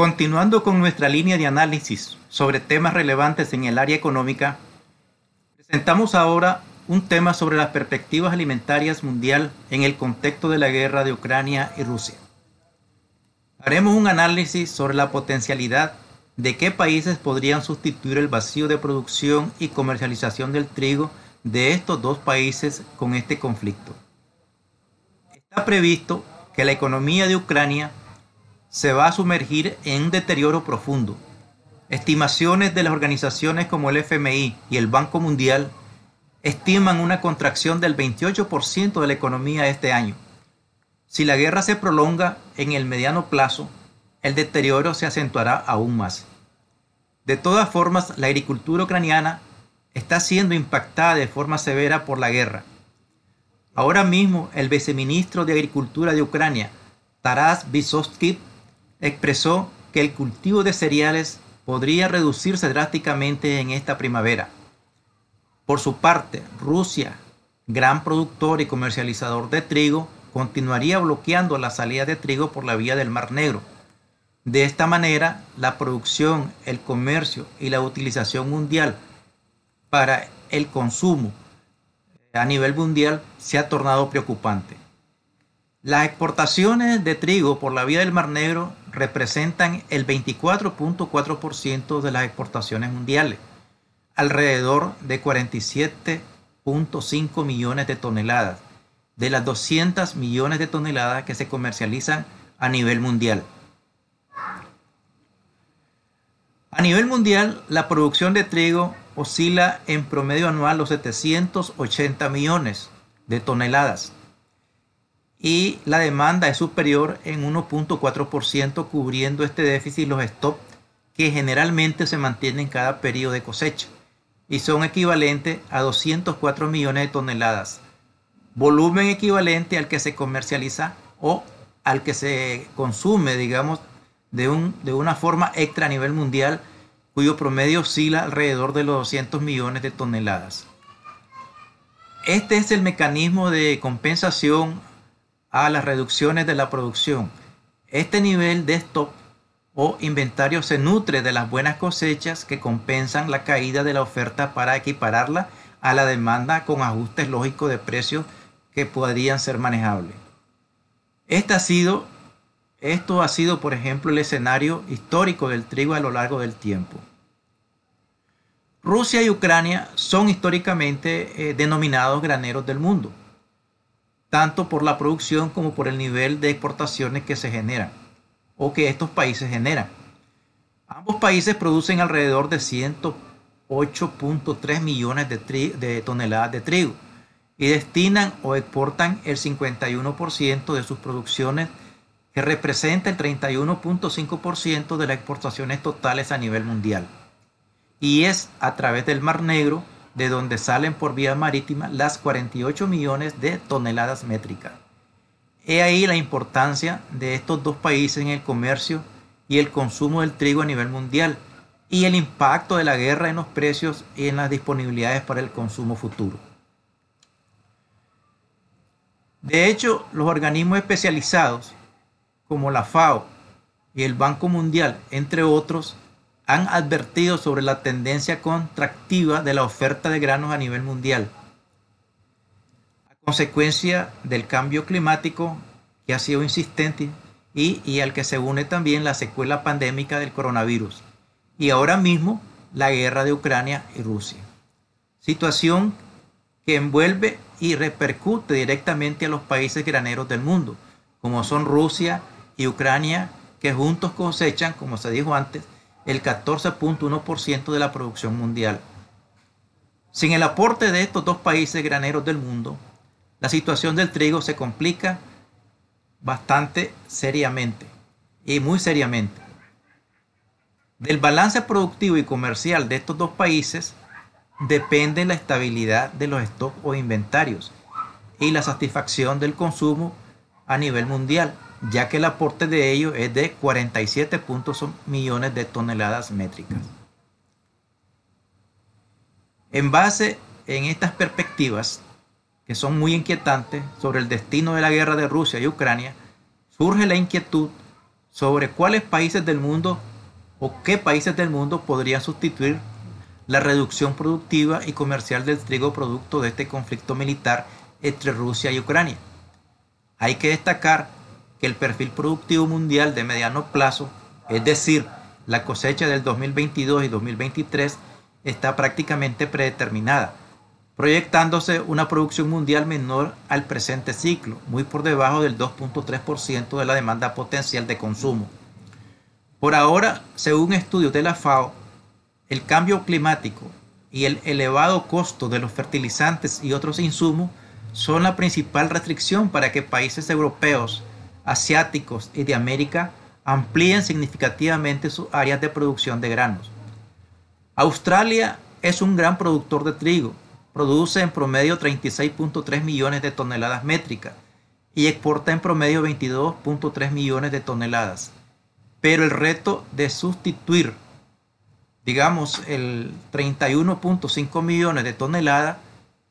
Continuando con nuestra línea de análisis sobre temas relevantes en el área económica, presentamos ahora un tema sobre las perspectivas alimentarias mundial en el contexto de la guerra de Ucrania y Rusia. Haremos un análisis sobre la potencialidad de qué países podrían sustituir el vacío de producción y comercialización del trigo de estos dos países con este conflicto. Está previsto que la economía de Ucrania se va a sumergir en un deterioro profundo. Estimaciones de las organizaciones como el FMI y el Banco Mundial estiman una contracción del 28% de la economía este año. Si la guerra se prolonga en el mediano plazo, el deterioro se acentuará aún más. De todas formas, la agricultura ucraniana está siendo impactada de forma severa por la guerra. Ahora mismo, el viceministro de Agricultura de Ucrania, Taras Vysotskyi, expresó que el cultivo de cereales podría reducirse drásticamente en esta primavera. Por su parte, Rusia, gran productor y comercializador de trigo, continuaría bloqueando la salida de trigo por la vía del Mar Negro. De esta manera, la producción, el comercio y la utilización mundial para el consumo a nivel mundial se ha tornado preocupante. Las exportaciones de trigo por la vía del Mar Negro representan el 24.4% de las exportaciones mundiales, alrededor de 47.5 millones de toneladas, de las 200 millones de toneladas que se comercializan a nivel mundial. A nivel mundial, la producción de trigo oscila en promedio anual los 780 millones de toneladas y la demanda es superior en 1.4%, cubriendo este déficit los stocks que generalmente se mantienen en cada periodo de cosecha y son equivalentes a 204 millones de toneladas, volumen equivalente al que se comercializa o al que se consume, digamos, de una forma extra a nivel mundial, cuyo promedio oscila alrededor de los 200 millones de toneladas. Este es el mecanismo de compensación a las reducciones de la producción. Este nivel de stock o inventario se nutre de las buenas cosechas que compensan la caída de la oferta para equipararla a la demanda con ajustes lógicos de precios que podrían ser manejables. Esto ha sido, por ejemplo, el escenario histórico del trigo a lo largo del tiempo. Rusia y Ucrania son históricamente denominados graneros del mundo, tanto por la producción como por el nivel de exportaciones que se generan o que estos países generan. Ambos países producen alrededor de 108.3 millones de toneladas de trigo y destinan o exportan el 51% de sus producciones, que representa el 31.5% de las exportaciones totales a nivel mundial. Y es a través del Mar Negro de donde salen por vía marítima las 48 millones de toneladas métricas. He ahí la importancia de estos dos países en el comercio y el consumo del trigo a nivel mundial y el impacto de la guerra en los precios y en las disponibilidades para el consumo futuro. De hecho, los organismos especializados como la FAO y el Banco Mundial, entre otros, han advertido sobre la tendencia contractiva de la oferta de granos a nivel mundial, a consecuencia del cambio climático que ha sido insistente y al que se une también la secuela pandémica del coronavirus y ahora mismo la guerra de Ucrania y Rusia. Situación que envuelve y repercute directamente a los países graneros del mundo, como son Rusia y Ucrania, que juntos cosechan, como se dijo antes, el 14.1% de la producción mundial. Sin el aporte de estos dos países graneros del mundo, la situación del trigo se complica bastante seriamente y muy seriamente. Del balance productivo y comercial de estos dos países depende la estabilidad de los stocks o inventarios y la satisfacción del consumo a nivel mundial, ya que el aporte de ellos es de 47 millones de toneladas métricas. En base en estas perspectivas, que son muy inquietantes sobre el destino de la guerra de Rusia y Ucrania, surge la inquietud sobre cuáles países del mundo o qué países del mundo podrían sustituir la reducción productiva y comercial del trigo producto de este conflicto militar entre Rusia y Ucrania. Hay que destacar que el perfil productivo mundial de mediano plazo, es decir, la cosecha del 2022 y 2023, está prácticamente predeterminada, proyectándose una producción mundial menor al presente ciclo, muy por debajo del 2.3% de la demanda potencial de consumo. Por ahora, según estudios de la FAO, el cambio climático y el elevado costo de los fertilizantes y otros insumos son la principal restricción para que países europeos, asiáticos y de América amplíen significativamente sus áreas de producción de granos. Australia es un gran productor de trigo, produce en promedio 36.3 millones de toneladas métricas y exporta en promedio 22.3 millones de toneladas. Pero el reto de sustituir, digamos, el 31.5 millones de toneladas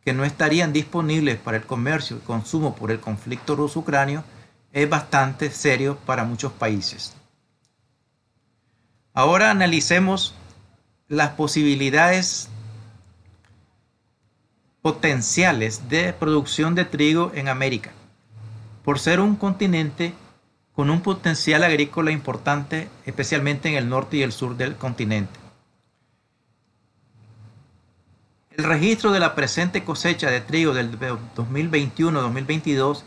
que no estarían disponibles para el comercio y consumo por el conflicto ruso-ucranio es bastante serio para muchos países. Ahora analicemos las posibilidades potenciales de producción de trigo en América. Por ser un continente con un potencial agrícola importante, especialmente en el norte y el sur del continente. El registro de la presente cosecha de trigo del 2021-2022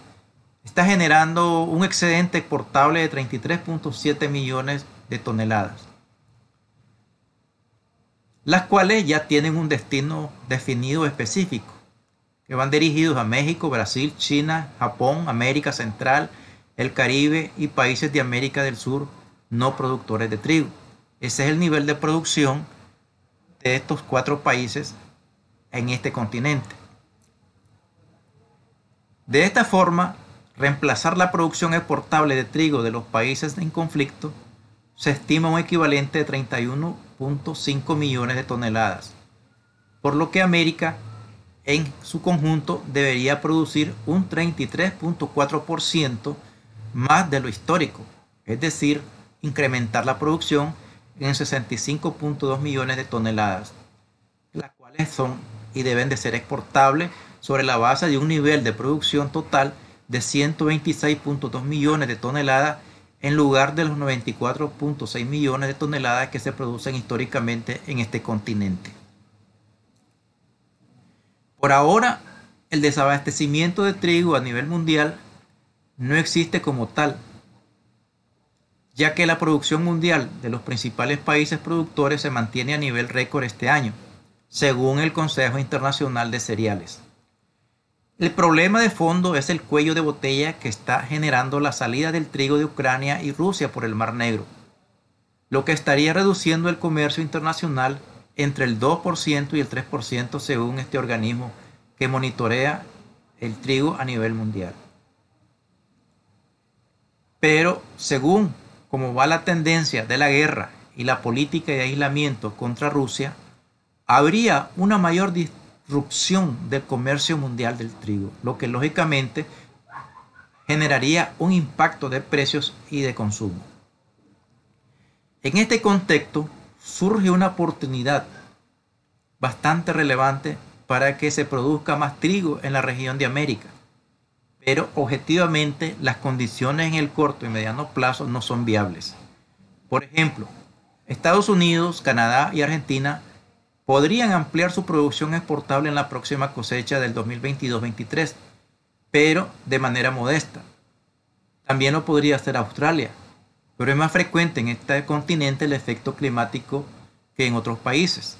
está generando un excedente exportable de 33.7 millones de toneladas, las cuales ya tienen un destino definido específico, que van dirigidos a México, Brasil, China, Japón, América Central, el Caribe y países de América del Sur no productores de trigo. Ese es el nivel de producción de estos 4 países en este continente. De esta forma, reemplazar la producción exportable de trigo de los países en conflicto se estima un equivalente de 31.5 millones de toneladas, por lo que América en su conjunto debería producir un 33.4% más de lo histórico, es decir, incrementar la producción en 65.2 millones de toneladas, las cuales son y deben de ser exportables sobre la base de un nivel de producción total de 126.2 millones de toneladas en lugar de los 94.6 millones de toneladas que se producen históricamente en este continente. Por ahora, el desabastecimiento de trigo a nivel mundial no existe como tal, ya que la producción mundial de los principales países productores se mantiene a nivel récord este año, según el Consejo Internacional de Cereales. El problema de fondo es el cuello de botella que está generando la salida del trigo de Ucrania y Rusia por el Mar Negro, lo que estaría reduciendo el comercio internacional entre el 2% y el 3% según este organismo que monitorea el trigo a nivel mundial. Pero según cómo va la tendencia de la guerra y la política de aislamiento contra Rusia, habría una mayor disrupción del comercio mundial del trigo, lo que lógicamente generaría un impacto de precios y de consumo. En este contexto surge una oportunidad bastante relevante para que se produzca más trigo en la región de América, pero objetivamente las condiciones en el corto y mediano plazo no son viables. Por ejemplo, Estados Unidos, Canadá y Argentina podrían ampliar su producción exportable en la próxima cosecha del 2022-23, pero de manera modesta. También lo podría hacer Australia, pero es más frecuente en este continente el efecto climático que en otros países.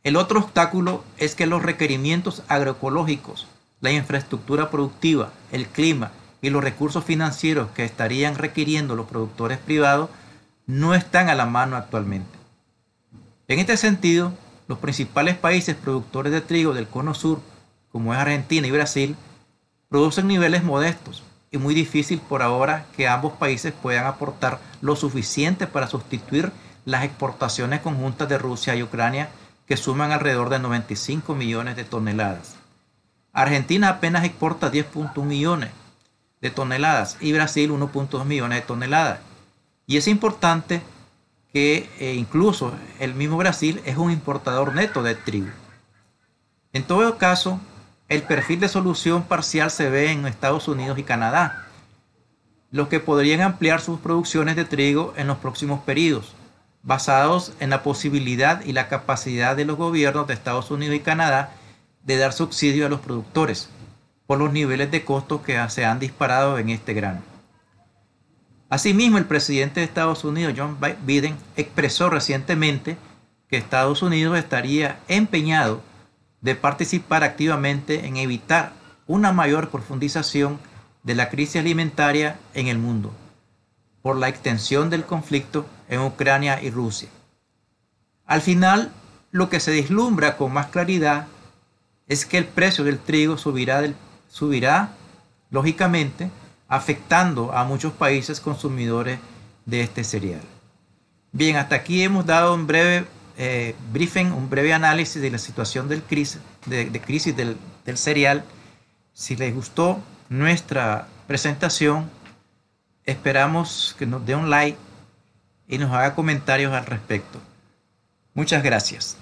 El otro obstáculo es que los requerimientos agroecológicos, la infraestructura productiva, el clima y los recursos financieros que estarían requiriendo los productores privados no están a la mano actualmente. En este sentido, los principales países productores de trigo del Cono Sur, como es Argentina y Brasil, producen niveles modestos y muy difícil por ahora que ambos países puedan aportar lo suficiente para sustituir las exportaciones conjuntas de Rusia y Ucrania, que suman alrededor de 95 millones de toneladas. Argentina apenas exporta 10.1 millones de toneladas y Brasil 1.2 millones de toneladas. Y es importante que incluso el mismo Brasil es un importador neto de trigo. En todo caso, el perfil de solución parcial se ve en Estados Unidos y Canadá, los que podrían ampliar sus producciones de trigo en los próximos periodos, basados en la posibilidad y la capacidad de los gobiernos de Estados Unidos y Canadá de dar subsidio a los productores, por los niveles de costos que se han disparado en este grano. Asimismo, el presidente de Estados Unidos, John Biden, expresó recientemente que Estados Unidos estaría empeñado de participar activamente en evitar una mayor profundización de la crisis alimentaria en el mundo, por la extensión del conflicto en Ucrania y Rusia. Al final, lo que se vislumbra con más claridad es que el precio del trigo subirá lógicamente, afectando a muchos países consumidores de este cereal. Bien, hasta aquí hemos dado un breve briefing, un breve análisis de la situación de crisis del cereal. Si les gustó nuestra presentación, esperamos que nos dé un like y nos haga comentarios al respecto. Muchas gracias.